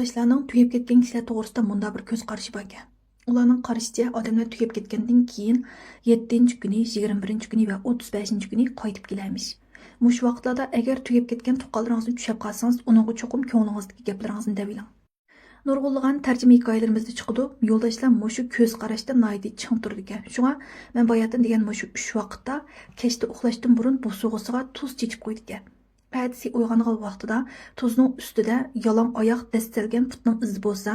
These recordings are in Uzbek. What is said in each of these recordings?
Yoshlarning tugab ketgan kishilar to'g'risida munda bir ko'z qarashi bor ekan. Ularning qarashicha, odamlar tugab ketgandan keyin 7-kuni, 21-kuni va 35-kuni qaytib kelamiz. Mush vaqtlarda agar tugab ketgan tuqqanlaringizni tushab qolsangiz, uningga cho'qim ko'nglingizdagi gaplaringizni deviling. Nurg'unlagan tarjima hikoyalarimizda chiqadi. Yo'ldoshlar mushu ko'z qarashda noyati ching turdi ekan. Shunga men bayatdan degan mushu 3 vaqtda kechda uxlashdan burun bu sug'isiga tuz chechib qo'ydi ekan. Ertesi uyg'ongan vaqtida tuzning ustida yalang oyoq dastalgan putning izi bo'lsa,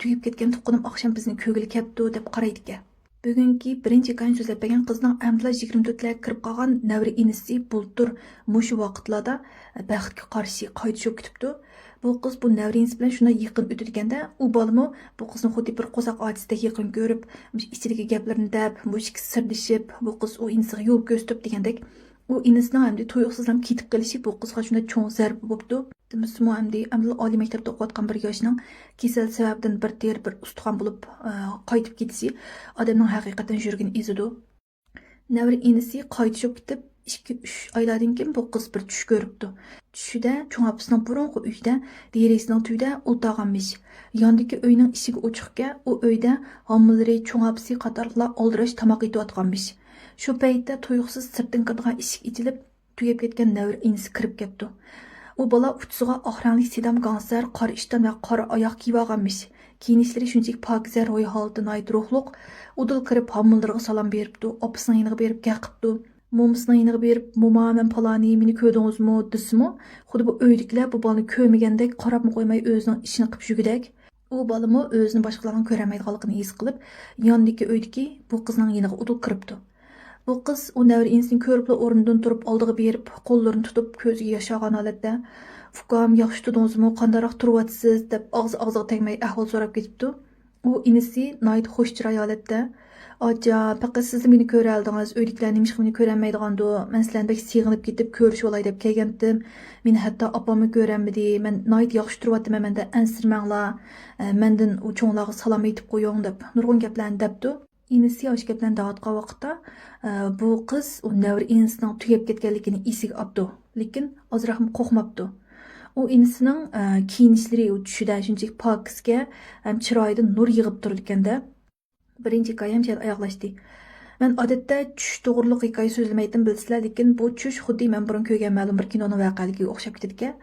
tugib ketgan tuqqanim oqshom bizni ko'gil kepti deb qaraydi ekan. Bugungi birinchi kan so'zlab bergan qizning amdla 24 larga kirib qolgan navri inisi bultur mushu vaqtlarda baxtga qarshi qaytishib ketibdi. Bu qiz bu navrinisi bilan shunday yaqin o'tganda, u bolami bu qizni xuddi bir qo'saq otisida yaqin ko'rib, ichidagi gaplarni deb, mushik sirdishib, bu qiz u inisiga yo'l ko'rsatib degandek, u inisining hamda tuyuqsizlam ketib qolishi bu qizga shunday cho'ng zarba bo'libdi. Demismi hamda oliy maktabda o'qiyotgan bir yoshning kasal sababdan bir ter bir ustixon bo'lib qaytib ketishi odamning haqiqatan yuragini ezidi. Navri inisi qaytishib ketib 2-3 oylardan keyin bu qiz bir tush ko'ribdi. Tushida cho'ng opasining burunqi uyida derisining tuyida o'ltirganmish. Yondagi uyning eshigi ochiqga, u uyda homilari cho'ng opasi qatorliqlar oldirash tamoq etayotganmish. Shu paytda tuyuqsiz sirtdan kirgan eshik ichilib, tugab ketgan navri inisi kirib ketdi. U bola uchsiga oq rangli sedam gansar, qora ishton va qora oyoq kiyib olganmish. Kiyinishlari shunchalik pokiza ro'y holida noyat ruhliq, udul kirib homillarga salom beribdi, opasining yoniga berib gaqibdi. Mo'misining yoniga berib, "Mo'ma, men paloni, meni ko'rdingizmi?" desimi, xuddi bu uydagilar bu bolani ko'rmagandek qarab qo'ymay o'zining ishini qilib yurgudek. U bolami o'zini boshqalarning ko'rmaydiganligini his qilib, yondagi uydagi bu qizning yoniga udul kiribdi. Bu qiz u navri insini ko'rib o'rnidan turib oldiga berib, qo'llarini tutib, ko'ziga yosh olgan holatda, "Fukam, yaxshi turdingizmi? Qandaroq turyapsiz?" deb og'ziga tegmay ahvol so'rab ketibdi. U inisi noyat xush chiroy holatda, "Aja, faqat siz meni ko'ra oldingiz, uydagilar nima meni ko'rolmaydigandi. Men sizlarni bek sig'inib ketib ko'rishib olay deb kelgandim. Meni hatto opamni ko'rolmadi. Men noyat yaxshi turyapman, menda ansirmanglar. Mendan u cho'nglarga salom aytib qo'ying" deb nurg'un gaplarni debdi. Inisi yosh gaplarni da'vatgan vaqtda bu qiz u navri inisining tugab ketganligini esiga oldi, lekin ozroq qo'rqmabdi. U inisining kiyinishlari u tushida shunchalik pokizga, ham chiroyida nur yig'ib turdi ekanda. Birinchi hikoyam jal oyoqlashdi. Men odatda tush to'g'riliq hikoya so'zlamaydim bilsizlar, lekin bu tush xuddi men burun ko'rgan ma'lum bir kinoning voqealigiga o'xshab ketadi ekan.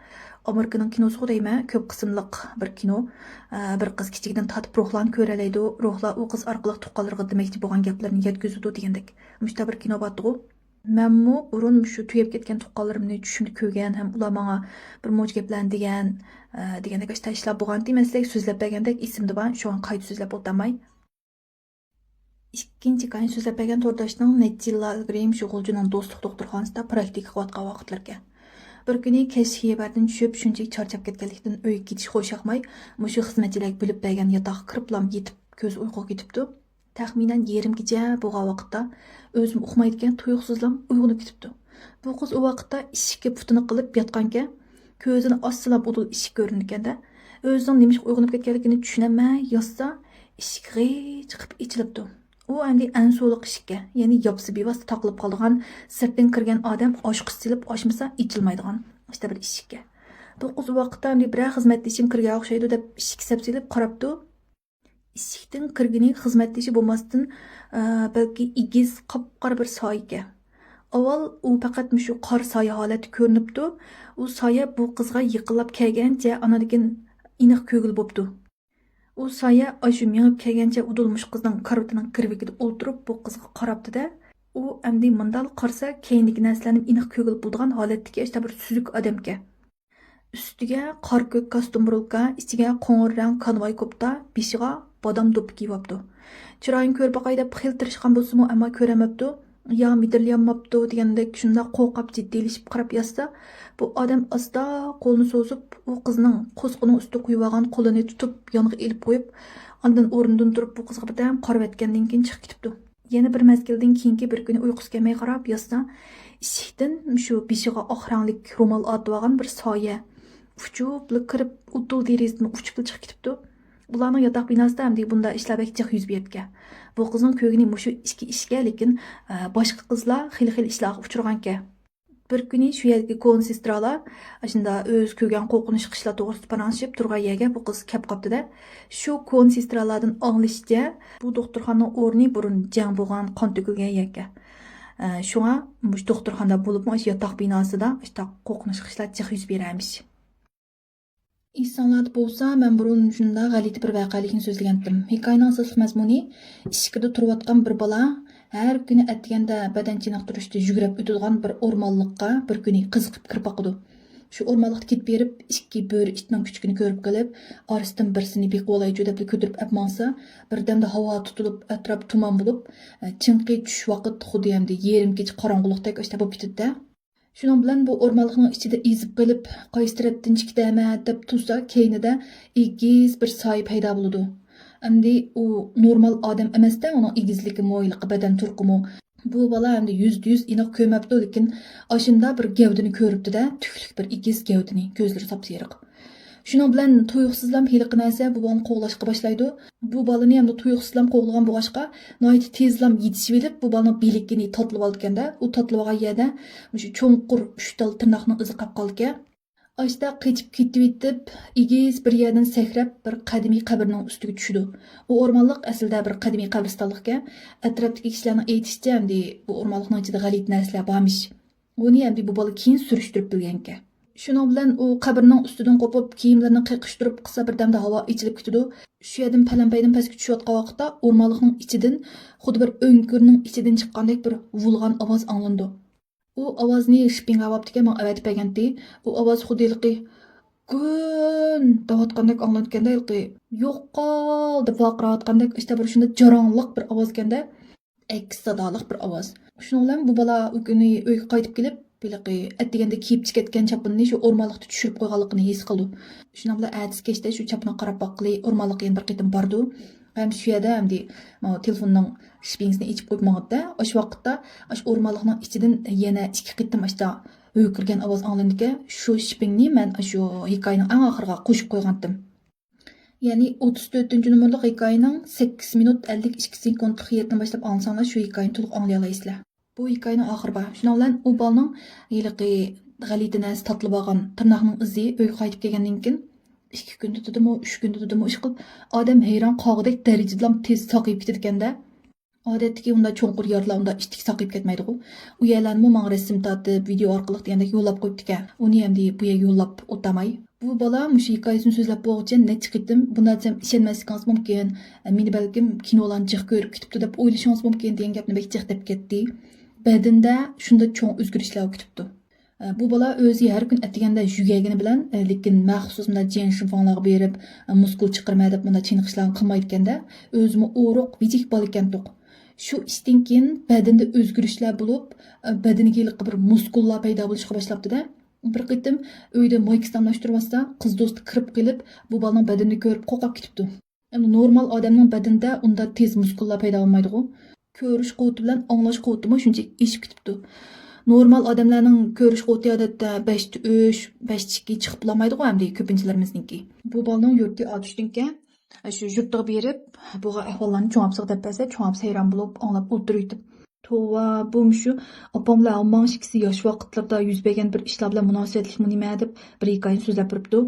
Amerikaning kinosi deyman, ko'p qismliq bir kino. Bir qiz kichikdan tatib ruhlarni ko'ralaydi, ruhlar u qiz orqali tuqqanlarga demoqchi bo'lgan gaplarni yetkazadi degandek. Mushta bir kino bor. Menmi burun shu tugab ketgan tuqqanlarimni tushimda ko'rgan, ham ular menga bir mo'j gaplarni degandek ishlar bo'lgan deyman, sizlarga so'zlab bergandek esimda bor, shu an qayta so'zlab o'tamay. Ikkinchi kan so'zlab bergan to'rdoshning necha yillar ilgari shu G'uljuning do'stlik doktorxonasida praktika qilayotgan vaqtlarga. Bir kuni kech xiyobdan tushib, shunchalik charchab ketganlikdan uyga ketish xo'shaqmay, mushu xizmatchilar bilib bergan yotoqqa kiriblam yetib, ko'z uyquga ketibdi. Taxminan yarim kecha bo'lgan vaqtda o'zim uxmaydigan tuyuqsizlam uyg'onib ketibdi. Bu qiz u vaqtda eshikka putini qilib yotganka, ko'zini ossilab udul eshik ko'rinayotganda, o'zining nima uyg'onib ketganligini tushunamay, yotsa, eshik g'ij qilib ichilibdi. U endi ansuliq eshikka, ya'ni yopsi bevosita taqilib qolgan, sirtdan kirgan odam oshqis silib ochmasa ichilmaydigan işte bir eshikka. Bu qiz u vaqtda endi bir xizmatdashim kirgan o'xshaydi deb eshik sapsilib qarabdi. Eshikdan kirgani xizmatdashi bo'lmasdan balki igiz qop-qora bir soyga. Avval u faqat shu qor soya holati ko'rinibdi. U soya bu qizga yiqilib kelgancha anadigan iniq ko'gil bo'pti. U soya ashu mengib kelgancha udulmush qizning karvatining kirvikida o'ltirib bu qizga qarabdi-da, u endi mundal qarsa keyindagi narsalarning iniq ko'gil bo'lgan holatdagi işte bir suzuk odamga. Ustiga qor ko'k kostyum burulka, ichiga qo'ng'ir rang konvoy kopta, beshiga bodam do'ppi kiyibdi. Chiroyini ko'rib boqay deb xil tirishgan bo'lsa-mu, ammo ko'ramabdi. Ya midirlayapti degandek shunda qo'rqib jiddiylashib qarab yotsa, bu odam asta qo'lni so'zib, u qizning qo'sqining ustiga qo'yib olgan qo'lini tutib, yoniga ilib qo'yib, ondan o'rnidan turib bu qizga birdan qarab etgandan keyin chiqib ketibdi. Yana bir mezgildan keyingi bir kuni uyqusi kelmay qarab yotsa, eshikdan shu beshiga oq rangli ro'mol otib olgan bir soya uchib kirib, udul derazadan uchib chiqib ketibdi. Bularning yotoq binosida ham bunda ishlar jiq yuz bergan. Bu qizning ko'ngli mushu ichki ishga, lekin boshqa qizlar xil-xil ishlarga uchragan ekan. Bir kuni shu yerdagi ko'n sestralar shunda o'z ko'rgan qo'rqinish qishlar to'g'risida paranglashib turgan yerga bu qiz kelib qolibdi-da. Shu ko'n sestralardan anglishicha bu doktorxonaning o'rni burun jang bo'lgan, qon to'kilgan yerga. Shunga mush doktorxonada bo'libmi shu yotoq binosida ishta qo'rqinish qishlar jiq yuz beramish. İnsanlarda bolsa, men burun shunda g'alati bir voqelikni so'zlagandim. Hikoyaning asosiy mazmuni ishkida turayotgan bir bola har kuni atganda badan chiniqtirishda yugurib o'tadigan bir o'rmonliqqa bir kuni qiziqib kirib boqadi. Shu o'rmonliqda ketib berib, ikki bo'ri itning kuchugini ko'rib qolib, orasidan birsini beqib olaychi deb ko'tarib apmansa, birdamda havo tutilib, atrof tuman bo'lib, chinqi tush vaqt xuddi hamda yerim kecha qorong'uliqdek ishda bo'lib ketdi-da. Şunun bilan bu o'rmonliqning ichida ezib qilib, qaysi tarafdan chiqdama deb tursa, keynida egiz bir soy paydo bo'ladi. Endi u normal odam emasda, uning egizligi, mo'yligi, badan turqimi. Bu bola endi 100% aniq ko'rmabdi, lekin ashunda bir gavdini ko'ribdi-da, tuklik bir egiz gavdini, ko'zlari sapsariq. Şunun bilan tuyuqsizlam heliqi narsa bu bolani qo'g'lashga boshlaydi. Bu bolani ham tuyuqsizlam qo'g'lagan bo'lg'achqa, noyat tezlam yetishib olib, bu bolaning beligini totlib olganda, u totlib olgan yerda shu cho'nqur 3 tal tirnoqning izi qolib qolgan. Ashta qechib ketib yetib, egiz bir yerdan sakrab bir qadimiy qabrning ustiga tushdi. U o'rmonliq aslida bir qadimiy qabristonlikka, atrofdagi kishilarning aytishicha, endi bu o'rmonliqning ichida g'alati narsalar bormish. Uni endi bu bola keyin surishtirib bilgan ekan. Şunun bilan u qabrning ustidan qo'pib, kiyimlarini qiqishtirib qilsa birdamda havo ichilib ketdi. Shu yerdan palanpaydan pastga tushayotgan vaqtda o'rmonliqning ichidan xuddi bir o'ngkurning ichidan chiqqandek bir vulg'an ovoz anglandi. U ovozni shpinga olibdi, men avatib berganti. U ovoz xuddiligi kun davotgandek anglanganda, yo'qol deb vaqirayotgandek, işte bir shunda jaronliq bir ovoz ekanda, aks sadoliq bir ovoz. Shunun bilan bu bola u kuni uyga qaytib kelib, Biliqi atdiganda kiyib ketgan chapinni shu o'rmonliqda tushirib qo'yganligini his qildi. Shundan bilan ertasi kechda shu chapini qarab boqqili o'rmonliqqa yana bir qitim bordi. Ham shu yerda hamdi telefonning shpingisini ichib qo'ymoqda. O'sha vaqtda o'sha o'rmonliqning ichidan yana ikki qitim ashta o'kirgan ovoz anglandiki, shu shpingni men shu hikoyaning eng oxiriga qo'shib qo'ygandim. Ya'ni 34-nomerlik hikoyaning 8 minut 52 sekundlik yerdan boshlab olsanglar shu hikoyani to'liq anglay olasizlar. Bu hikoyaning oxiri bor. Shundan bilan u bolaning yiliqi g'alati narsa tatlib olgan tirnoqning izi uyga qaytib kelgandan keyin 2 kun tutdimi, 3 kun tutdimi ish qilib, odam hayron qolgudek darajada tez saqayib ketganda, odatdagi unda cho'nqur yerlar unda ishtik saqayib ketmaydi-ku. U yerlarni menga rasm tortib, video orqali degandek yo'llab qo'yibdi ekan. Uni ham bu yerga yo'llab o'tamay. Bu bola mush hikoyasini so'zlab bo'g'icha necha qitim bundan ham ishonmasligingiz mumkin. Meni balkim kinolarni jiq ko'rib ketibdi deb o'ylashingiz mumkin degan gapni bek jiq deb ketdi. Badanda shunda cho'ng o'zgarishlar o'tibdi. Bu bola o'zi har kun atganda yugagini bilan, lekin maxsus bunda jin shimfonlarga berib, muskul chiqirma deb bunda chiniqishlarni qilmayotganda, o'zimi o'roq vijik bola ekandiq. Shu ishdan keyin badanda o'zgarishlar bo'lib, badaniga bir muskullar paydo bo'lishga boshlabdi-da. Bir qitim uyda mo'ykistamlashtirmasa, qiz do'sti kirib kelib, bu bolaning badanini ko'rib qo'rqib ketibdi. Endi normal odamning badanida unda tez muskullar paydo bo'lmaydi-ku. Ko'rish quvvati bilan anglash quvvatimi shuncha eshib ketibdi. Normal odamlarning ko'rish quvvati odatda 5-3, 5-2 chiqib bo'lmaydi-ku, hamda ko'pinchalarimizniki. Bu bolaning yurti olishdanki, shu yurtga berib, bu ahvollarni cho'ngapsiq deb bersa, cho'ngapsa hayron bo'lib anglab o'tirib. Tova, bu shu opamlar almashkisi yosh vaqtlarda yuz bergan bir ishlar bilan munosabatlikmi nima deb bir hikoyani so'zlab turibdi.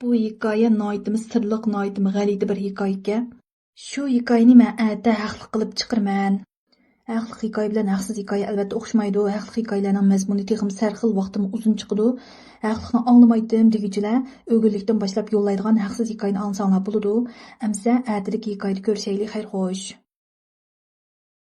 Bu hikoya noyitimiz sirliq, noyitimiz g'alati bir hikoya. Shu hikoyani men ata haqli qilib chiqirman. Haqli hikoya bilan haqsiz hikoya albatta o'xshamaydi. Haqli hikoyalarning mazmuni texim sarxil vaqtimi uzun chiqadi. Haqliqni anglamaydim degichilar o'g'irlikdan boshlab yo'llaydigan haqsiz hikoyani olsanglar bo'ladi. Amsa atadagi hikoyani ko'rishaylik, xayr xo'sh.